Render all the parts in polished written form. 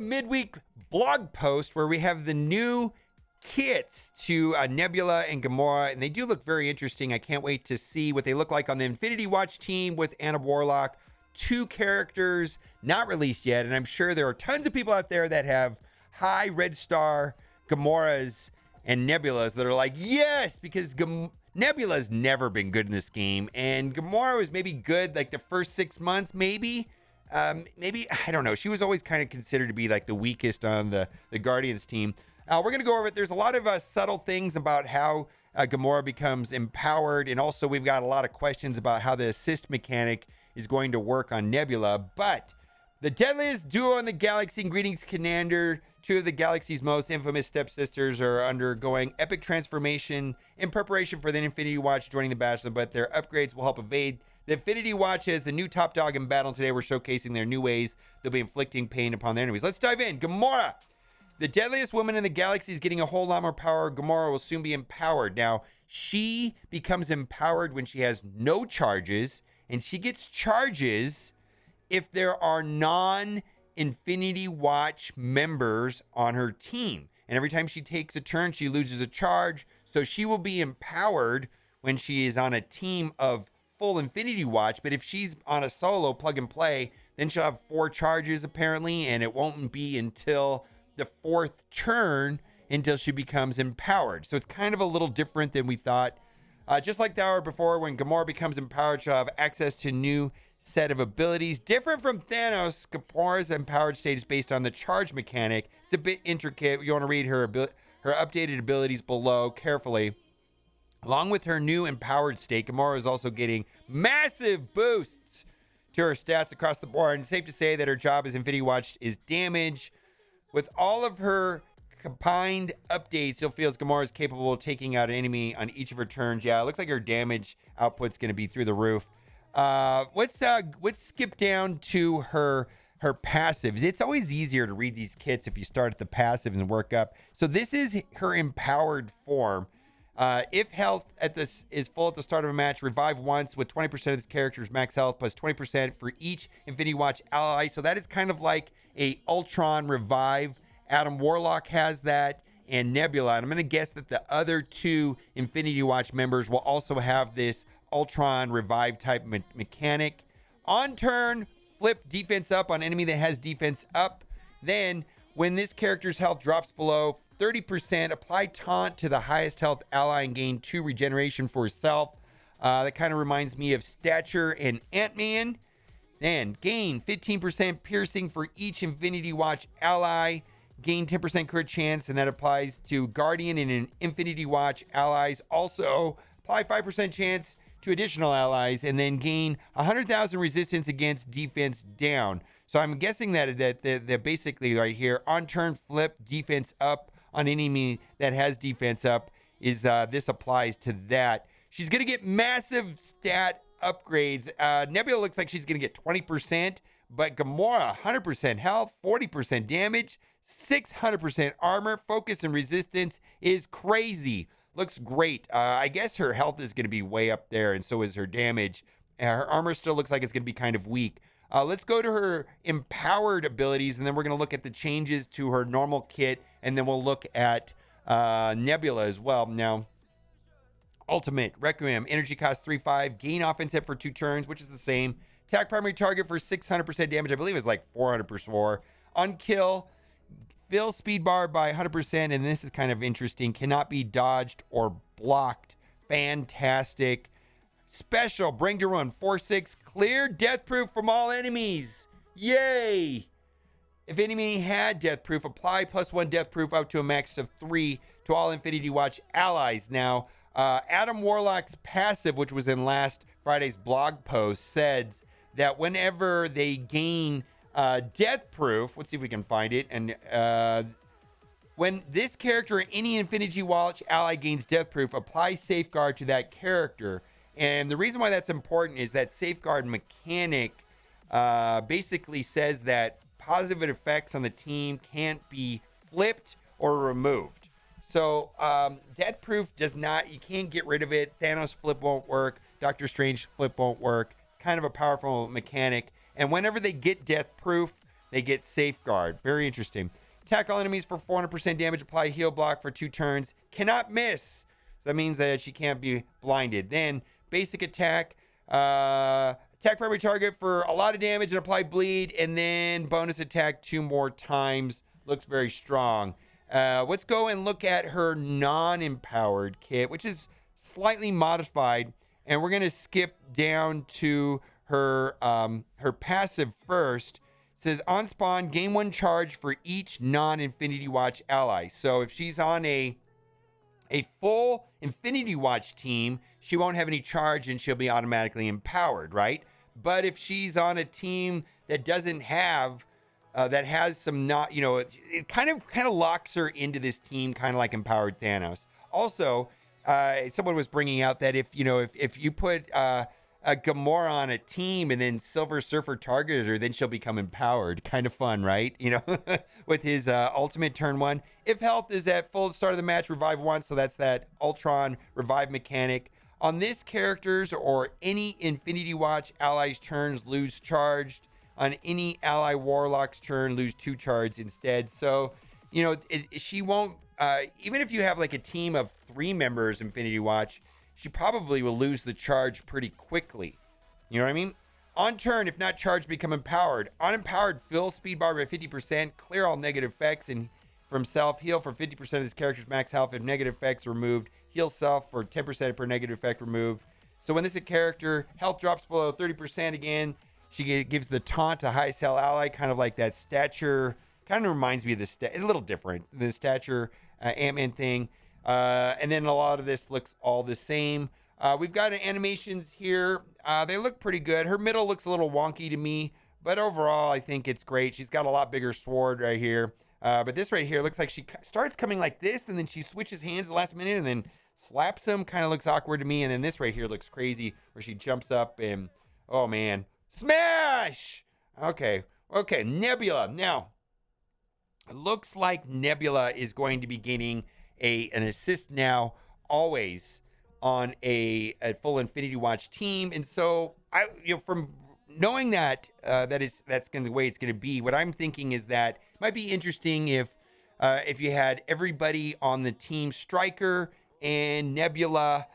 midweek blog post where we have the new kits to Nebula and Gamora, and they do look very interesting. I can't wait to see what they look like on the Infinity Watch team with Adam Warlock. 2 characters not released yet, and I'm sure there are tons of people out there that have high Red Star Gamoras and Nebulas that are like, yes, because Nebula's never been good in this game, and Gamora was maybe good like the first 6 months, maybe, I don't know. She was always kind of considered to be like the weakest on the Guardians team. We're going to go over it. There's a lot of subtle things about how Gamora becomes empowered, and also we've got a lot of questions about how the assist mechanic is going to work on Nebula. But the deadliest duo in the galaxy, greetings, Commander. 2 of the galaxy's most infamous stepsisters are undergoing epic transformation in preparation for the Infinity Watch joining the battle, but their upgrades will help evade the Infinity Watch as the new top dog in battle. Today we're showcasing their new ways they'll be inflicting pain upon their enemies. Let's dive in. Gamora, the deadliest woman in the galaxy, is getting a whole lot more power. Gamora will soon be empowered. Now, she becomes empowered when she has no charges, and she gets charges if there are non-Infinity Watch members on her team. And every time she takes a turn, she loses a charge. So she will be empowered when she is on a team of full Infinity Watch. But if she's on a solo plug and play, then she'll have 4 charges apparently, and it won't be until the 4th turn until she becomes empowered. So it's kind of a little different than we thought. Just like the hour before, when Gamora becomes empowered, she'll have access to new set of abilities. Different from Thanos, Gamora's empowered state is based on the charge mechanic. It's a bit intricate. You want to read her updated abilities below carefully. Along with her new empowered state, Gamora is also getting massive boosts to her stats across the board. And it's safe to say that her job as Infinity Watch is damage. With all of her combined updates, you'll feel as Gamora is capable of taking out an enemy on each of her turns. Yeah, it looks like her damage output's going to be through the roof. Let's skip down to her passives. It's always easier to read these kits if you start at the passive and work up. So this is her empowered form. If health is full at the start of a match, revive once with 20% of this character's max health plus 20% for each Infinity Watch ally. So that is kind of like a Ultron revive. Adam Warlock has that, and Nebula. And I'm going to guess that the other 2 Infinity Watch members will also have this Ultron revive type mechanic. On turn, flip defense up on enemy that has defense up. Then, when this character's health drops below 30%, apply taunt to the highest health ally and gain 2 regeneration for herself. That kind of reminds me of Stature and Ant-Man. Then, gain 15% piercing for each Infinity Watch ally. Gain 10% crit chance, and that applies to Guardian and an Infinity Watch allies. Also, apply 5% chance to additional allies, and then gain 100,000 resistance against defense down. So I'm guessing that basically right here, on turn flip defense up on enemy that has defense up is this applies to that. She's going to get massive stat upgrades. Nebula looks like she's going to get 20%, but Gamora 100% health, 40% damage, 600% armor, focus and resistance is crazy. Looks great. I guess her health is going to be way up there, and so is her damage. Her armor still looks like it's going to be kind of weak. Let's go to her empowered abilities, and then we're going to look at the changes to her normal kit, and then we'll look at Nebula as well. Now, Ultimate, Requiem, energy cost 3/5, gain offense hit for 2 turns, which is the same. Attack primary target for 600% damage. I believe it's like 400% more. On kill, fill speed bar by 100%, and this is kind of interesting. Cannot be dodged or blocked. Fantastic. Special, bring to run 4/6, clear death proof from all enemies. Yay! If enemy had death proof, apply +1 death proof up to a max of 3 to all Infinity Watch allies. Now, Adam Warlock's passive, which was in last Friday's blog post, said that whenever they gain death proof, let's see if we can find it, and when this character or any Infinity Watch ally gains death proof, apply safeguard to that character. And the reason why that's important is that safeguard mechanic basically says that positive effects on the team can't be flipped or removed. So death proof does not, you can't get rid of it. Thanos flip won't work. Doctor Strange flip won't work. It's kind of a powerful mechanic. And whenever they get death proof, they get Safeguard. Very interesting. Attack all enemies for 400% damage. Apply heal block for 2 turns. Cannot miss. So that means that she can't be blinded. Then basic attack. Attack primary target for a lot of damage and apply bleed. And then bonus attack 2 more times. Looks very strong. Let's go and look at her non-empowered kit, which is slightly modified. And we're going to skip down to her passive first. It says on spawn, gain 1 charge for each non-Infinity Watch ally. So if she's on a full Infinity Watch team, she won't have any charge and she'll be automatically empowered, right? But if she's on a team that doesn't have, that has some not, it kind of locks her into this team, kind of like empowered Thanos. Also, someone was bringing out that if you put a Gamora on a team and then Silver Surfer targeted her, then she'll become empowered. Kind of fun, right? With his ultimate turn 1. If health is at full start of the match, revive once. So that's that Ultron revive mechanic. On this character's or any Infinity Watch ally's turns, lose charged. On any ally Warlock's turn, lose 2 charge instead. So, she won't, even if you have like a team of 3 members Infinity Watch, she probably will lose the charge pretty quickly. You know what I mean? On turn, if not charged, become empowered. Unempowered, fill speed bar by 50%, clear all negative effects, and from self, heal for 50% of this character's max health if negative effects removed. Heal self for 10% per negative effect removed. So when this character health drops below 30% again, she gives the taunt to highest health ally, kind of like that stature. Kind of reminds me of a little different, the stature Ant-Man thing. And then a lot of this looks all the same. We've got animations here. They look pretty good. Her middle looks a little wonky to me, but overall, I think it's great. She's got a lot bigger sword right here. But this right here looks like she starts coming like this, and then she switches hands at the last minute and then slaps him. Kind of looks awkward to me. And then this right here looks crazy, where she jumps up and, oh man, smash! Okay, Nebula. Now, it looks like Nebula is going to be getting an assist now, always on a full Infinity Watch team. And so from knowing that that's going the way it's going to be, what I'm thinking is that it might be interesting if you had everybody on the team Stryker and Nebula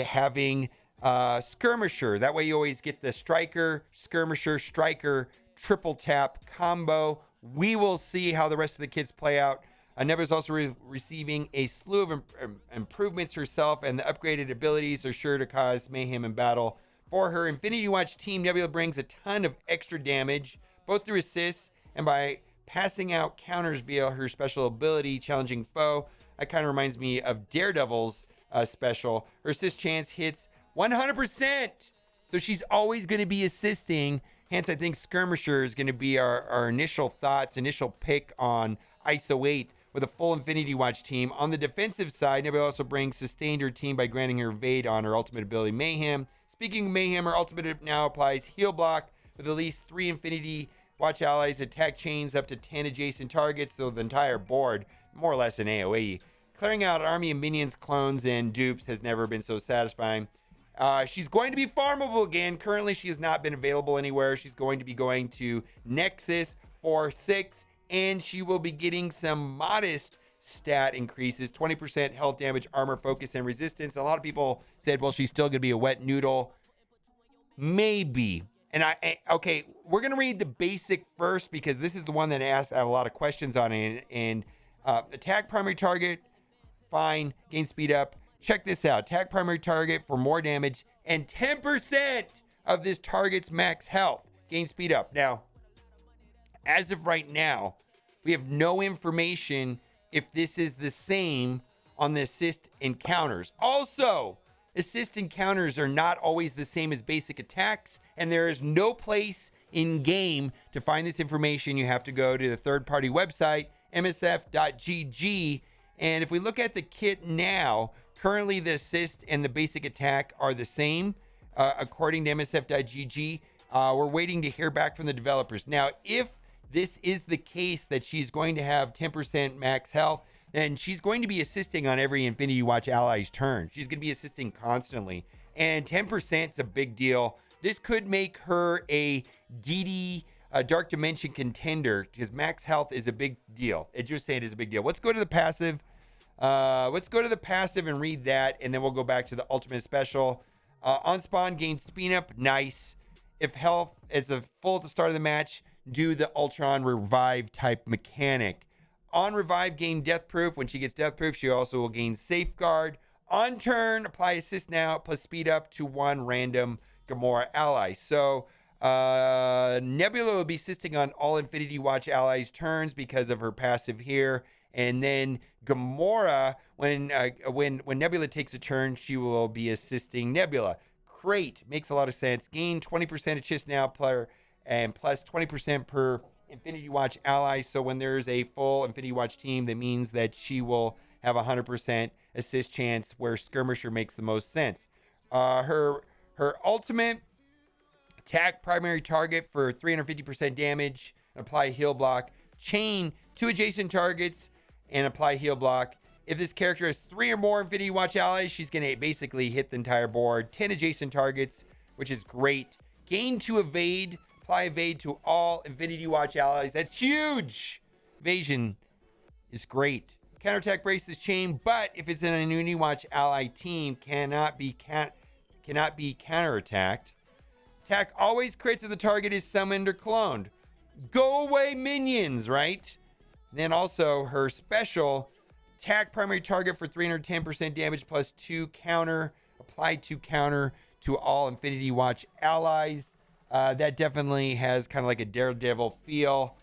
having Skirmisher. That way you always get the Stryker, Skirmisher, Stryker triple tap combo. We will see how the rest of the kits play out. Nebula is also receiving a slew of improvements herself, and the upgraded abilities are sure to cause mayhem in battle. For her Infinity Watch team, Nebula brings a ton of extra damage, both through assists and by passing out counters via her special ability, challenging foe. That kind of reminds me of Daredevil's special. Her assist chance hits 100%. So she's always going to be assisting. Hence, I think Skirmisher is going to be our initial thoughts, initial pick on ISO 8 with a full Infinity Watch team. On the defensive side, Nebula also brings sustained her team by granting her evade on her ultimate ability, Mayhem. Speaking of Mayhem, her ultimate now applies heal block with at least 3 Infinity Watch allies, attack chains up to 10 adjacent targets, so the entire board, more or less an AoE. Clearing out army of minions, clones, and dupes has never been so satisfying. She's going to be farmable again. Currently, she has not been available anywhere. She's going to be going to Nexus for 6, and she will be getting some modest stat increases, 20% health damage, armor, focus, and resistance. A lot of people said, well, she's still going to be a wet noodle. Maybe. And okay, we're going to read the basic first because this is the one that I have a lot of questions on it. And attack primary target, fine. Gain speed up. Check this out. Attack primary target for more damage and 10% of this target's max health. Gain speed up. Now, as of right now, we have no information if this is the same on the assist encounters. Also, assist encounters are not always the same as basic attacks, and there is no place in game to find this information. You have to go to the third-party website, msf.gg, and if we look at the kit now, currently the assist and the basic attack are the same, according to msf.gg. We're waiting to hear back from the developers. Now, if this is the case that she's going to have 10% max health, then she's going to be assisting on every Infinity Watch ally's turn. She's going to be assisting constantly. And 10% is a big deal. This could make her a DD Dark Dimension contender because max health is a big deal. It just saying it is a big deal. Let's go to the passive. Let's go to the passive and read that, and then we'll go back to the ultimate special. On spawn, gain speed up. Nice. If health is a full at the start of the match, do the Ultron revive type mechanic. On revive, gain death proof. When she gets death proof, she also will gain safeguard. On turn, apply assist now plus speed up to one random Gamora ally. So Nebula will be assisting on all Infinity Watch allies' turns because of her passive here. And then Gamora, when Nebula takes a turn, she will be assisting Nebula. Great, makes a lot of sense. Gain 20% assist now player and plus 20% per Infinity Watch ally. So when there's a full Infinity Watch team, that means that she will have 100% assist chance where Skirmisher makes the most sense. Her ultimate attack primary target for 350% damage and apply heal block. Chain 2 adjacent targets and apply heal block. If this character has 3 or more Infinity Watch allies, she's going to basically hit the entire board. 10 adjacent targets, which is great. Gain 2 evade. Apply evade to all Infinity Watch allies. That's huge. Evasion is great. Counterattack brace this chain, but if it's in an Infinity Watch ally team, cannot be counterattacked. Attack always crits if the target is summoned or cloned. Go away minions, right? Then also her special attack primary target for 310% damage plus 2 counter. Apply 2 counter to all Infinity Watch allies. That definitely has kind of like a Daredevil feel.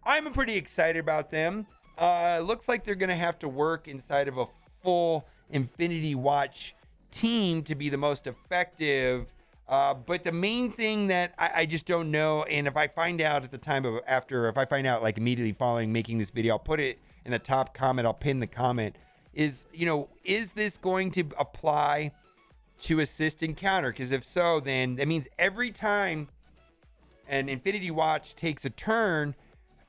I'm pretty excited about them. Looks like they're going to have to work inside of a full Infinity Watch team to be the most effective. But the main thing that I just don't know, and if I find out at the time of if I find out like immediately following making this video, I'll put it in the top comment. I'll pin the comment. Is this going to apply to assist and counter? Because if so, then that means every time an Infinity Watch takes a turn,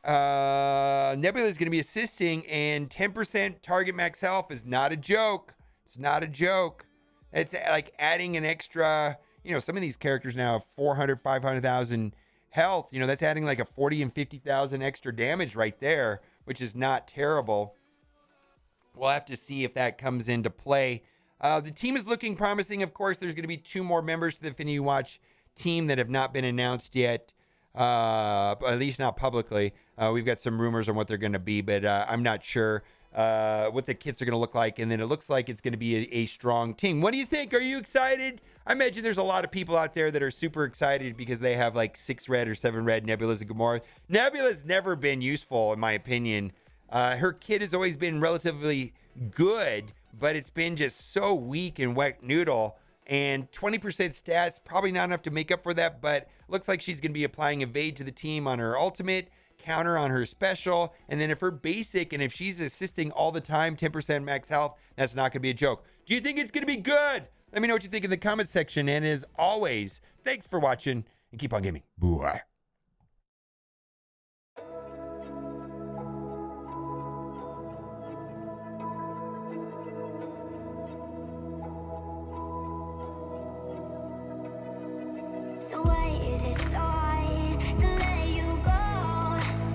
Nebula is going to be assisting, and 10% target max health is not a joke. It's not a joke. It's like adding an extra, some of these characters now have 400, 500,000 health. That's adding like a 40 and 50,000 extra damage right there, which is not terrible. We'll have to see if that comes into play. The team is looking promising. Of course, there's going to be 2 more members to the Infinity Watch team that have not been announced yet, at least not publicly. We've got some rumors on what they're going to be, but I'm not sure what the kits are going to look like. And then it looks like it's going to be a strong team. What do you think? Are you excited? I imagine there's a lot of people out there that are super excited because they have like 6 red or 7 red Nebulas and Gamora. Nebula's never been useful, in my opinion. Her kit has always been relatively good, but it's been just so weak and wet noodle. And 20% stats, probably not enough to make up for that, but looks like she's going to be applying evade to the team on her ultimate, counter on her special, and then if her basic, and if she's assisting all the time, 10% max health, that's not going to be a joke. Do you think it's going to be good? Let me know what you think in the comment section, and as always, thanks for watching, and keep on gaming. Bye. So why is it so